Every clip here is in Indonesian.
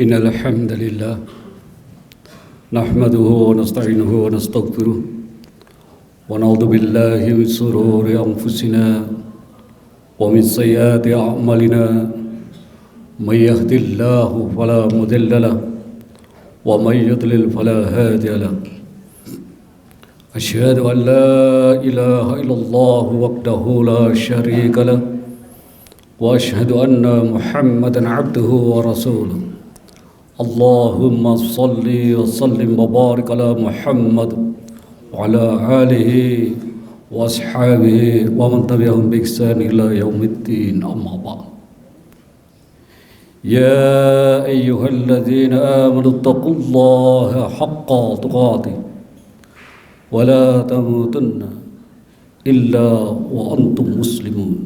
إن الحمد لله نحمده ونستعينه ونستغفره ونعوذ بالله من شرور أنفسنا ومن سيئات أعمالنا من يهد الله فلا مضل له ومن يضلل فلا هادي له أشهد أن لا إله إلا الله وحده لا شريك له وأشهد أن محمدا عبده ورسوله اللهم صل وسلم وبارك على محمد وعلى آله وأصحابه ومن تبعهم بإحسان إلى يوم الدين أما بعد يا أيها الذين آمنوا اتقوا الله حق تقاته ولا تموتن إلا وأنتم مسلمون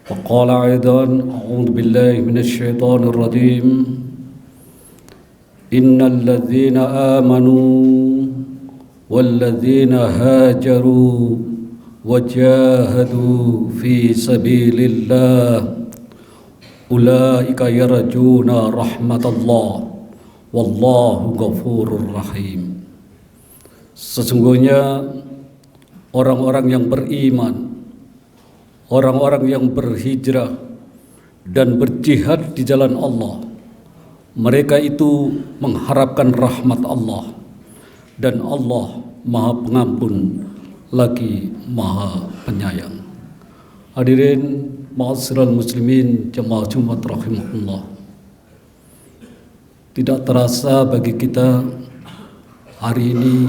وقال أيضا أعوذ بالله من الشيطان الرجيم إن الذين آمنوا والذين هاجروا وجاهدوا في سبيل الله أولئك يرجون رحمة الله والله غفور رحيم. Sesungguhnya orang-orang yang beriman, orang-orang yang berhijrah dan berjihad di jalan Allah, mereka itu mengharapkan rahmat Allah, dan Allah Maha Pengampun lagi Maha Penyayang. Hadirin ma'asyiral muslimin jamaah Jumat rahimahullah. Tidak terasa bagi kita hari ini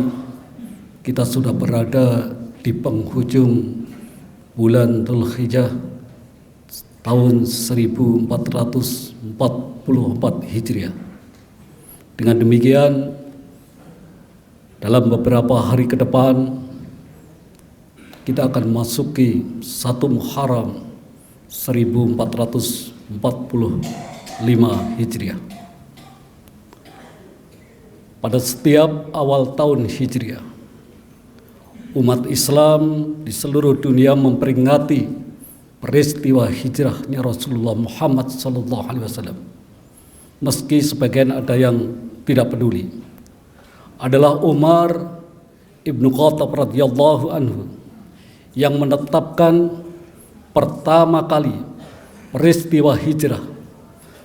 kita sudah berada di penghujung bulan Dzulhijjah tahun 1444 Hijriah. Dengan demikian, dalam beberapa hari ke depan kita akan masuki 1 Muharram 1445 Hijriah. Pada setiap awal tahun Hijriah, umat Islam di seluruh dunia memperingati peristiwa hijrahnya Rasulullah Muhammad SAW. Meski sebagian ada yang tidak peduli. Adalah Umar Ibnu Khattab radhiyallahu anhu yang menetapkan pertama kali peristiwa hijrah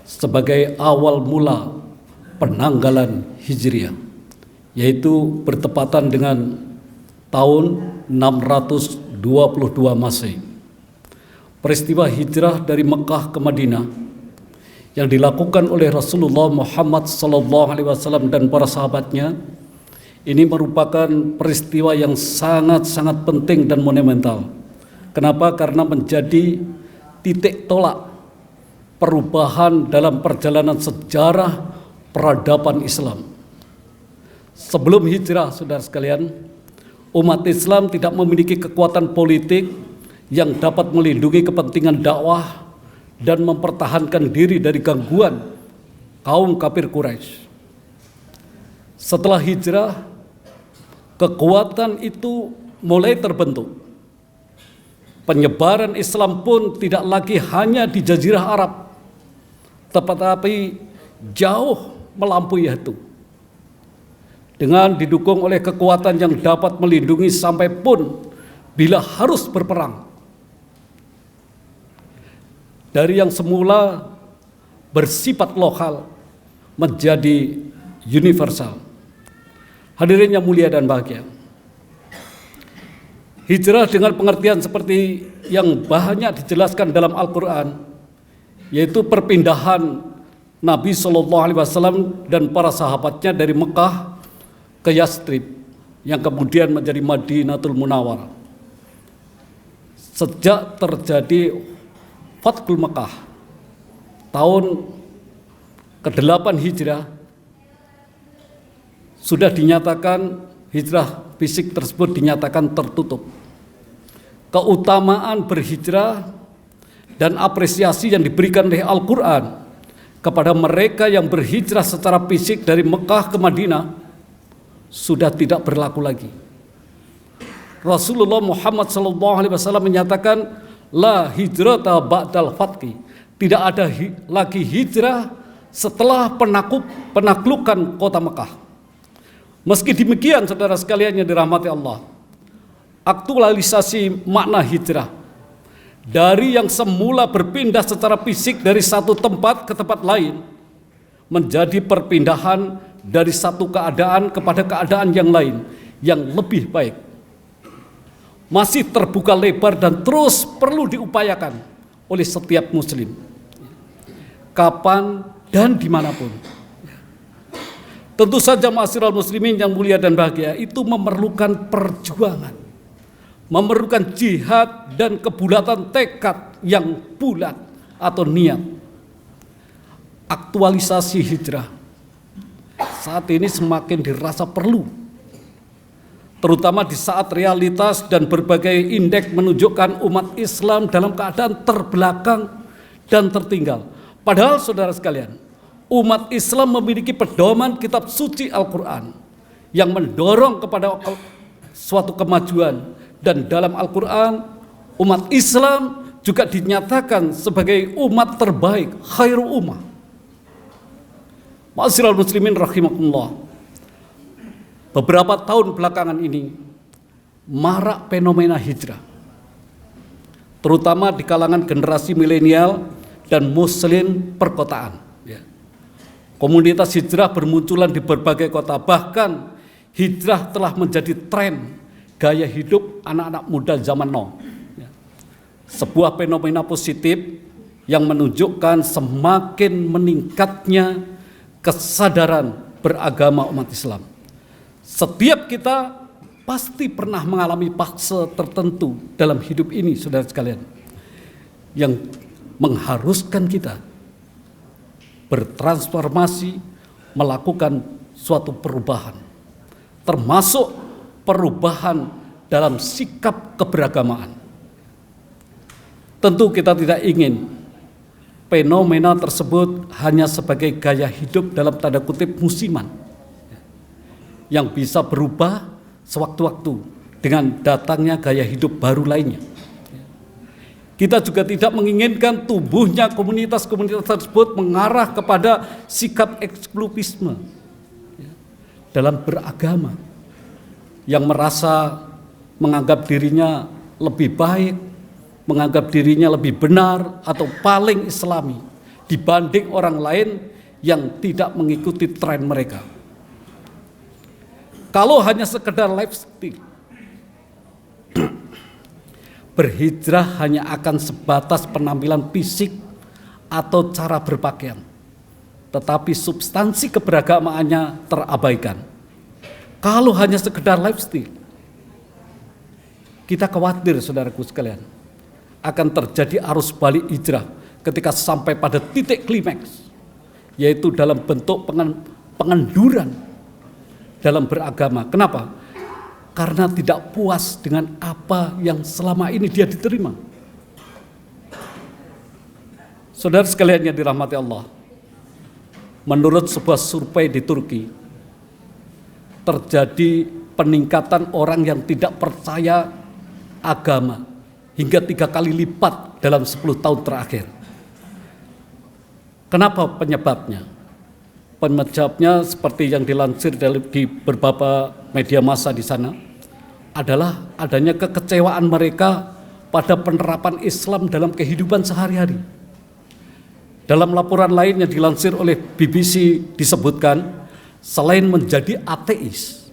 sebagai awal mula penanggalan Hijriah, yaitu bertepatan dengan tahun 622 Masehi. Peristiwa hijrah dari Mekah ke Madinah yang dilakukan oleh Rasulullah Muhammad SAW dan para sahabatnya ini merupakan peristiwa yang sangat-sangat penting dan monumental. Kenapa? Karena menjadi titik tolak perubahan dalam perjalanan sejarah peradaban Islam. Sebelum hijrah, saudara sekalian, umat Islam tidak memiliki kekuatan politik yang dapat melindungi kepentingan dakwah dan mempertahankan diri dari gangguan kaum kafir Quraisy. Setelah hijrah, kekuatan itu mulai terbentuk. Penyebaran Islam pun tidak lagi hanya di Jazirah Arab, tetapi jauh melampaui itu. Dengan didukung oleh kekuatan yang dapat melindungi sampai pun bila harus berperang. Dari yang semula bersifat lokal menjadi universal. Hadirin yang mulia dan bahagia. Hijrah dengan pengertian seperti yang banyak dijelaskan dalam Al-Quran, yaitu perpindahan Nabi SAW dan para sahabatnya dari Mekah ke Yastrib yang kemudian menjadi Madinatul Munawwarah. Sejak terjadi Fathul Mekah tahun ke-8 Hijrah, sudah dinyatakan hijrah fisik tersebut dinyatakan tertutup. Keutamaan berhijrah dan apresiasi yang diberikan oleh Al-Quran kepada mereka yang berhijrah secara fisik dari Mekah ke Madinah sudah tidak berlaku lagi. Rasulullah Muhammad SAW menyatakan, la hijrata ba'dal fathi, tidak ada lagi hijrah setelah penaklukan kota Mekah. Meski demikian, saudara sekalian yang dirahmati Allah, aktualisasi makna hijrah dari yang semula berpindah secara fisik dari satu tempat ke tempat lain menjadi perpindahan dari satu keadaan kepada keadaan yang lain yang lebih baik masih terbuka lebar dan terus perlu diupayakan oleh setiap muslim kapan dan dimanapun. Tentu saja ma'asyiral muslimin yang mulia dan bahagia, itu memerlukan perjuangan, memerlukan jihad dan kebulatan tekad yang bulat atau niat. Aktualisasi hijrah saat ini semakin dirasa perlu, terutama di saat realitas dan berbagai indeks menunjukkan umat Islam dalam keadaan terbelakang dan tertinggal. Padahal saudara sekalian, umat Islam memiliki pedoman kitab suci Al-Quran yang mendorong kepada suatu kemajuan, dan dalam Al-Quran umat Islam juga dinyatakan sebagai umat terbaik, khairul ummah. Ma'asyiral muslimin rahimakumullah, beberapa tahun belakangan ini marak fenomena hijrah, terutama di kalangan generasi milenial dan muslim perkotaan. Komunitas hijrah bermunculan di berbagai kota, bahkan hijrah telah menjadi tren gaya hidup anak-anak muda zaman now. Sebuah fenomena positif yang menunjukkan semakin meningkatnya kesadaran beragama umat Islam. Setiap kita pasti pernah mengalami fase tertentu dalam hidup ini, saudara sekalian, yang mengharuskan kita bertransformasi, melakukan suatu perubahan, termasuk perubahan dalam sikap keberagamaan. Tentu kita tidak ingin fenomena tersebut hanya sebagai gaya hidup dalam tanda kutip musiman yang bisa berubah sewaktu-waktu dengan datangnya gaya hidup baru lainnya. Kita juga tidak menginginkan tumbuhnya komunitas-komunitas tersebut mengarah kepada sikap eksklusivisme dalam beragama, yang merasa menganggap dirinya lebih baik, menganggap dirinya lebih benar atau paling islami dibanding orang lain yang tidak mengikuti tren mereka. Kalau hanya sekedar lifestyle, berhijrah hanya akan sebatas penampilan fisik atau cara berpakaian, tetapi substansi keberagamaannya terabaikan. Kalau hanya sekedar lifestyle, kita khawatir, saudaraku sekalian, akan terjadi arus balik hijrah ketika sampai pada titik klimaks, yaitu dalam bentuk pengenduran dalam beragama. Kenapa? Karena tidak puas dengan apa yang selama ini dia diterima. Saudara sekalian yang dirahmati Allah, menurut sebuah survei di Turki, terjadi peningkatan orang yang tidak percaya agama hingga 3 kali lipat dalam 10 tahun terakhir. Kenapa penyebabnya? Penyebabnya seperti yang dilansir di beberapa media massa di sana adalah adanya kekecewaan mereka pada penerapan Islam dalam kehidupan sehari-hari. Dalam laporan lain yang dilansir oleh BBC disebutkan, selain menjadi ateis,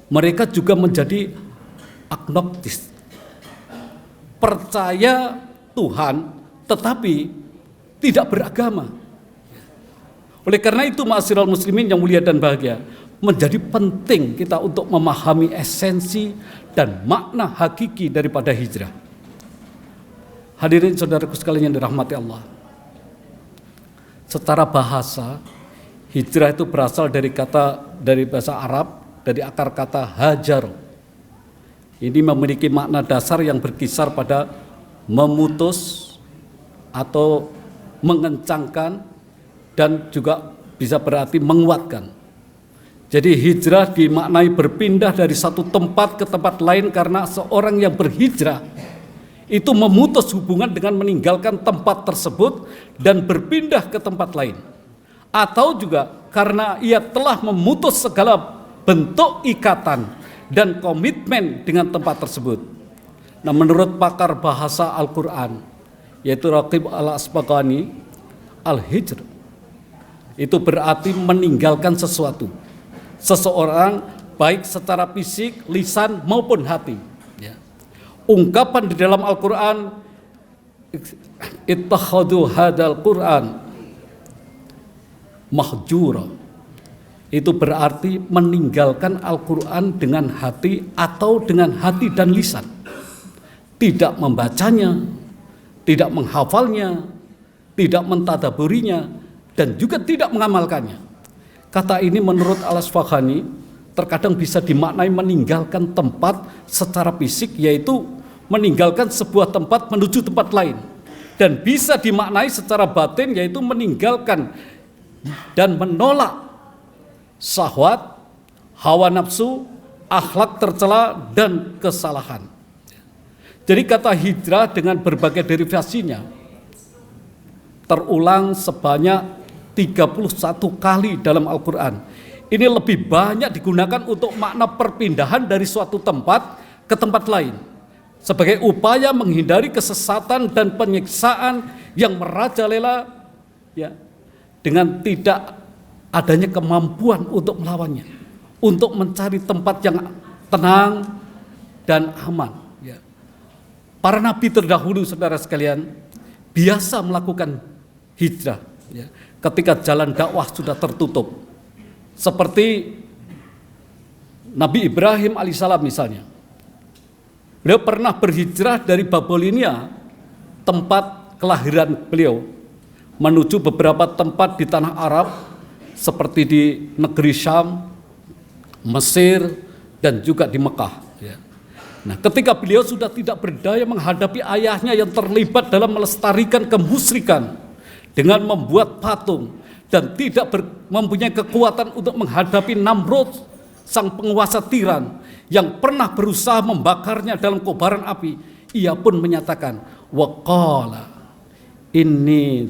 mereka juga menjadi agnostis, percaya Tuhan tetapi tidak beragama. Oleh karena itu, ma'asyiral muslimin yang mulia dan bahagia, menjadi penting kita untuk memahami esensi dan makna hakiki daripada hijrah. Hadirin saudaraku sekalian yang dirahmati Allah, secara bahasa, hijrah itu berasal dari bahasa Arab, dari akar kata hajar. Ini memiliki makna dasar yang berkisar pada memutus atau mengencangkan, dan juga bisa berarti menguatkan. Jadi hijrah dimaknai berpindah dari satu tempat ke tempat lain, karena seorang yang berhijrah itu memutus hubungan dengan meninggalkan tempat tersebut dan berpindah ke tempat lain. Atau juga karena ia telah memutus segala bentuk ikatan dan komitmen dengan tempat tersebut. Nah, menurut pakar bahasa Al-Quran, yaitu Raqib Al-Asbaqani, al-hijr itu berarti meninggalkan sesuatu, seseorang, baik secara fisik, lisan maupun hati. Ungkapan di dalam Al-Quran, ittakhadhu hadal Quran mahjura, itu berarti meninggalkan Al-Quran dengan hati atau dengan hati dan lisan, tidak membacanya, tidak menghafalnya, tidak mentadaburinya, dan juga tidak mengamalkannya. Kata ini menurut Al-Asbaqani terkadang bisa dimaknai meninggalkan tempat secara fisik, yaitu meninggalkan sebuah tempat menuju tempat lain, dan bisa dimaknai secara batin, yaitu meninggalkan dan menolak syahwat, hawa nafsu, akhlak tercela, dan kesalahan. Jadi kata hijrah dengan berbagai derivasinya terulang sebanyak 31 kali dalam Al-Quran. Ini lebih banyak digunakan untuk makna perpindahan dari suatu tempat ke tempat lain, sebagai upaya menghindari kesesatan dan penyiksaan yang merajalela, dengan tidak adanya kemampuan untuk melawannya, untuk mencari tempat yang tenang dan aman. Para nabi terdahulu, saudara sekalian, biasa melakukan hijrah ketika jalan dakwah sudah tertutup. Seperti Nabi Ibrahim alaihissalam misalnya. Beliau pernah berhijrah dari Babilonia, tempat kelahiran beliau, menuju beberapa tempat di tanah Arab seperti di negeri Syam, Mesir, dan juga di Mekah. Nah, ketika beliau sudah tidak berdaya menghadapi ayahnya yang terlibat dalam melestarikan kemusyrikan dengan membuat patung, dan tidak mempunyai kekuatan untuk menghadapi Namrud, sang penguasa tiran yang pernah berusaha membakarnya dalam kobaran api, ia pun menyatakan, waqala inni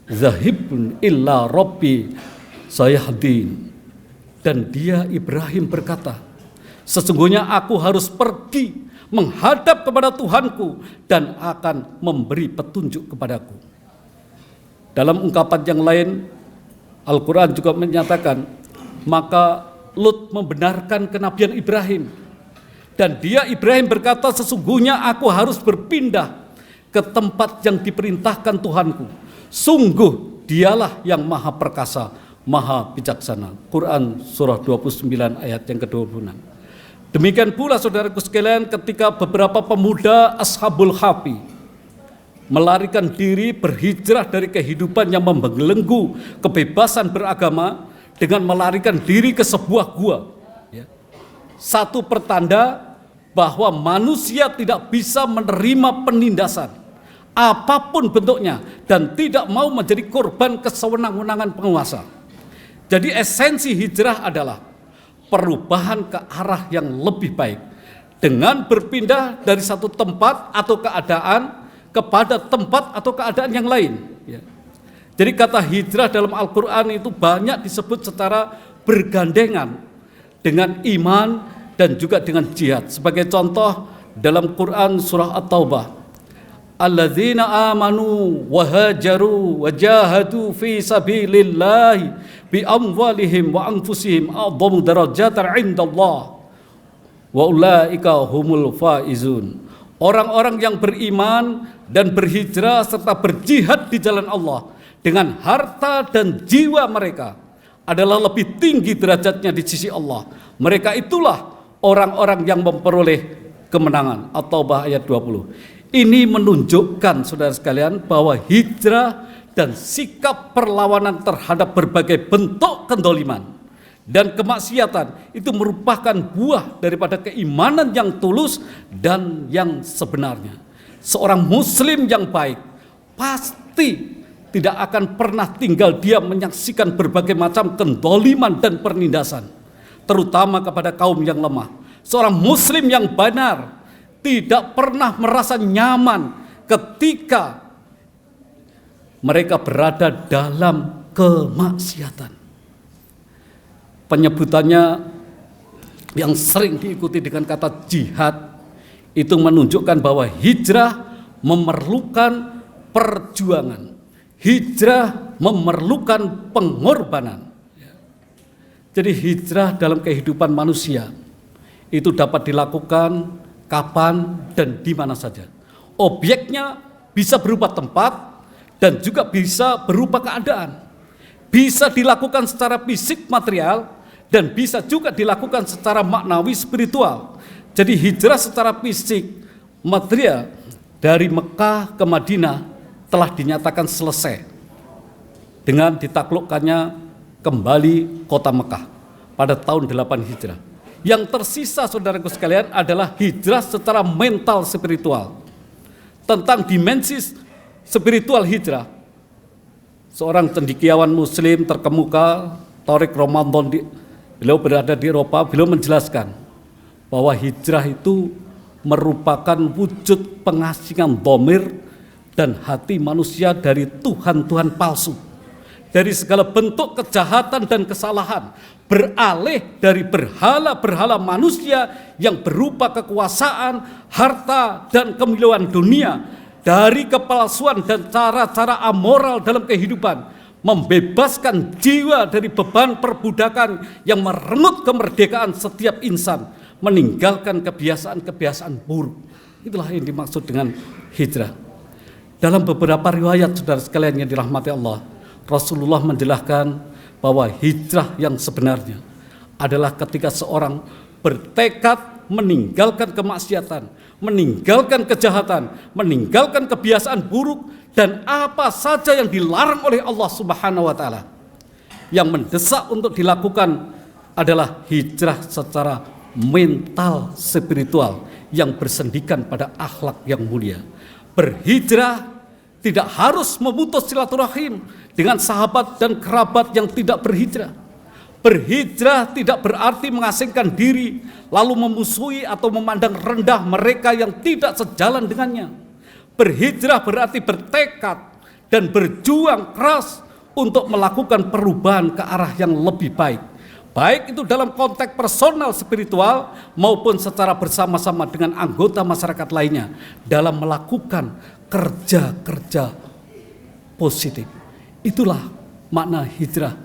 zahibun illa rabbi sayahdin. Dan dia, Ibrahim, berkata, sesungguhnya aku harus pergi menghadap kepada Tuhanku dan akan memberi petunjuk kepadaku. Dalam ungkapan yang lain, Al-Quran juga menyatakan, maka Lut membenarkan kenabian Ibrahim, dan dia, Ibrahim, berkata, sesungguhnya aku harus berpindah ke tempat yang diperintahkan Tuhanku. Sungguh dialah yang maha perkasa, maha bijaksana. Quran surah 29 ayat yang ke-26. Demikian pula, saudaraku sekalian, ketika beberapa pemuda Ashabul Kahfi melarikan diri, berhijrah dari kehidupan yang membelenggu kebebasan beragama dengan melarikan diri ke sebuah gua. Satu pertanda bahwa manusia tidak bisa menerima penindasan apapun bentuknya dan tidak mau menjadi korban kesewenang-wenangan penguasa. Jadi esensi hijrah adalah perubahan ke arah yang lebih baik dengan berpindah dari satu tempat atau keadaan kepada tempat atau keadaan yang lain. Jadi kata hijrah dalam Al-Quran itu banyak disebut secara bergandengan dengan iman dan juga dengan jihad. Sebagai contoh dalam Quran surah At-Taubah, alladzina amanu wa hajaru wa jahadu fi sabilillahi bi amwalihim wa anfusihim a'dhamu darajatan 'indallah wa ulaika humul faizun. Orang-orang yang beriman dan berhijrah serta berjihad di jalan Allah dengan harta dan jiwa mereka adalah lebih tinggi derajatnya di sisi Allah. Mereka itulah orang-orang yang memperoleh kemenangan. At-Taubah ayat 20. Ini menunjukkan, saudara sekalian, bahwa hijrah dan sikap perlawanan terhadap berbagai bentuk kedoliman dan kemaksiatan itu merupakan buah daripada keimanan yang tulus dan yang sebenarnya. Seorang muslim yang baik pasti tidak akan pernah tinggal diam menyaksikan berbagai macam kedoliman dan penindasan, terutama kepada kaum yang lemah. Seorang muslim yang benar tidak pernah merasa nyaman ketika mereka berada dalam kemaksiatan. Penyebutannya yang sering diikuti dengan kata jihad itu menunjukkan bahwa hijrah memerlukan perjuangan. Hijrah memerlukan pengorbanan. Jadi hijrah dalam kehidupan manusia itu dapat dilakukan kapan dan di mana saja. Objeknya bisa berupa tempat dan juga bisa berupa keadaan. Bisa dilakukan secara fisik material dan bisa juga dilakukan secara maknawi spiritual. Jadi hijrah secara fisik material dari Mekah ke Madinah telah dinyatakan selesai dengan ditaklukkannya kembali kota Mekah pada tahun 8 Hijrah. Yang tersisa saudaraku sekalian adalah hijrah secara mental spiritual. Tentang dimensi spiritual hijrah, seorang cendekiawan muslim terkemuka Tariq Ramadan, beliau berada di Eropa, beliau menjelaskan bahwa hijrah itu merupakan wujud pengasingan dhamir dan hati manusia dari Tuhan-Tuhan palsu, dari segala bentuk kejahatan dan kesalahan, beralih dari berhala-berhala manusia yang berupa kekuasaan, harta, dan kemiluan dunia, dari kepalsuan dan cara-cara amoral dalam kehidupan, membebaskan jiwa dari beban perbudakan yang merenggut kemerdekaan setiap insan, meninggalkan kebiasaan-kebiasaan buruk. Itulah yang dimaksud dengan hijrah. Dalam beberapa riwayat saudara sekalian yang dirahmati Allah, Rasulullah menjelaskan bahwa hijrah yang sebenarnya adalah ketika seorang bertekad meninggalkan kemaksiatan, meninggalkan kejahatan, meninggalkan kebiasaan buruk, dan apa saja yang dilarang oleh Allah Subhanahu wa Ta'ala. Yang mendesak untuk dilakukan adalah hijrah secara mental spiritual yang bersendikan pada akhlak yang mulia. Berhijrah tidak harus memutus silaturahim dengan sahabat dan kerabat yang tidak berhijrah. Berhijrah tidak berarti mengasingkan diri lalu memusuhi atau memandang rendah mereka yang tidak sejalan dengannya. Berhijrah berarti bertekad dan berjuang keras untuk melakukan perubahan ke arah yang lebih baik. Baik itu dalam konteks personal spiritual maupun secara bersama-sama dengan anggota masyarakat lainnya dalam melakukan kerja-kerja positif. Itulah makna hijrah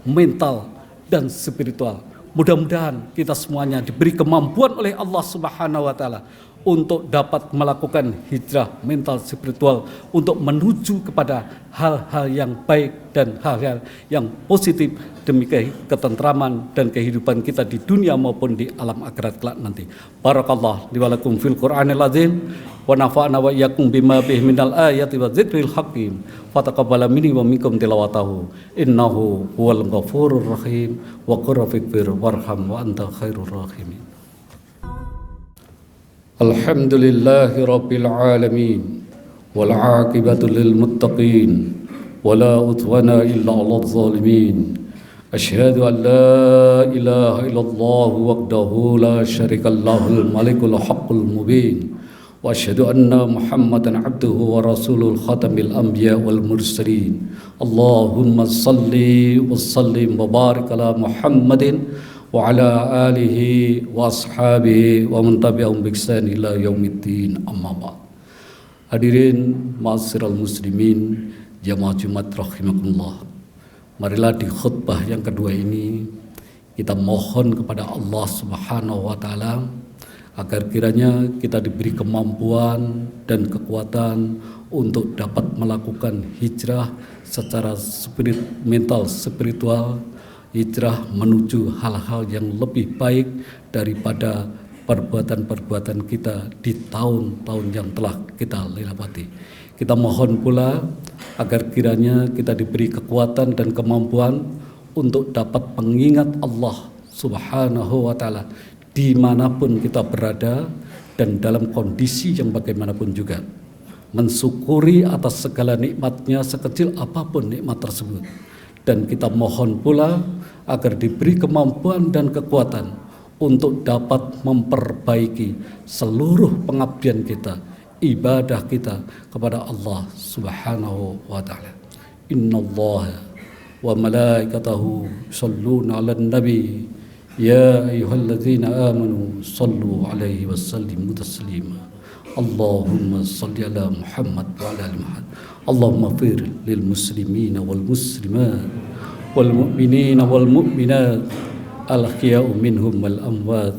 mental dan spiritual. Mudah-mudahan kita semuanya diberi kemampuan oleh Allah Subhanahu wa Ta'ala untuk dapat melakukan hijrah mental spiritual untuk menuju kepada hal-hal yang baik dan hal-hal yang positif demi ketentraman dan kehidupan kita di dunia maupun di alam akhirat kelak nanti. Barakallah li wa lakum fil Qur'anil azim wa nafa'na wa iyyakum bima bihi minal ayati wa dzikril hakim. Fataqabbal minni wa minkum tilawatahu innahu huwal ghafurur rahim wa qur rafiqfir warham wa anta khairur rahimin. Alhamdulillahi rabbil alamin wal aqibatu lil muttaqin wala udwana illa 'alal zalimin. Asyhadu an la ilaha illallah wahdahu la syarika lahul malikul haqqul mubin wa asyhadu anna Muhammadan abduhu wa rasulul khatamil anbiya wal mursalin. Allahumma salli wa sallim wa barik ala Muhammadin wa ala alihi wa ashabihi wa man tabi'ahum bi ihsan ila yaumiddin, amma ba'd. Hadirin ma'asyiral muslimin jamaah Jumat rahimakumullah. Marilah di khutbah yang kedua ini kita mohon kepada Allah Subhanahu wa Ta'ala agar kiranya kita diberi kemampuan dan kekuatan untuk dapat melakukan hijrah secara mental spiritual, hijrah menuju hal-hal yang lebih baik daripada perbuatan-perbuatan kita di tahun-tahun yang telah kita lewati. Kita mohon pula agar kiranya kita diberi kekuatan dan kemampuan untuk dapat mengingat Allah Subhanahu wa Ta'ala dimanapun kita berada dan dalam kondisi yang bagaimanapun juga, mensyukuri atas segala nikmatnya sekecil apapun nikmat tersebut. Dan kita mohon pula agar diberi kemampuan dan kekuatan untuk dapat memperbaiki seluruh pengabdian kita, ibadah kita kepada Allah Subhanahu wa taala. Innallaha wa malaikatahu yusholluna 'alan nabi ya ayyuhalladzina amanu shallu 'alaihi wa sallimu taslima. Allahumma shalli 'ala Muhammad wa 'ala ali Muhammad. Allahumma fir lil muslimina wal muslimat wal mu'minina wal mu'minat al-ahya'u minhum wal amwat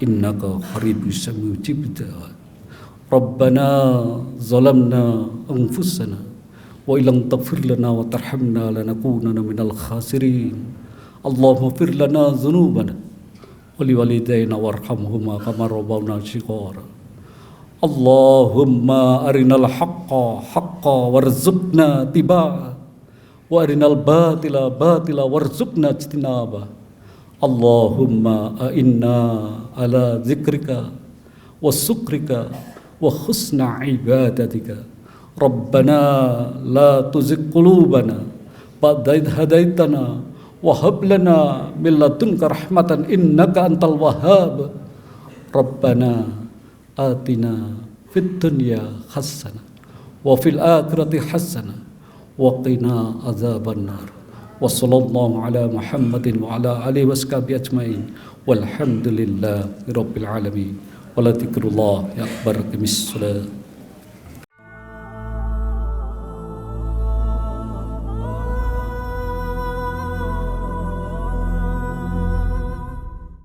innaka qaribus mujibud da'wat. Rabbana zalamna anfusana wa illam taghfir lana wa tarhamna lanakunanna minal khasirin. Allahumma fir lana dhunubana wa liwalidayna warhamhuma kama rabbawna shighara. Allahumma arinal haqqa haqqa warzuqna tibaa wa arinal batila batila warzuqna ijtinaba. Allahumma a'inna ala zikrika wa sukrika wa husna ibadatika. Rabbana la tuzigh qulubana ba'da idh hadaitana wa hab lana min ladunka rahmatan innaka antal wahhab. Rabbana atina fid dunya hasanah wa fil akhirati hasanah wa qina adzabannar. Wa sallallahu ala Muhammadin wa ala alihi washabihi ajmain walhamdulillahi rabbil alamin. Wala dzikrullah ya akbar. Qimis shalah.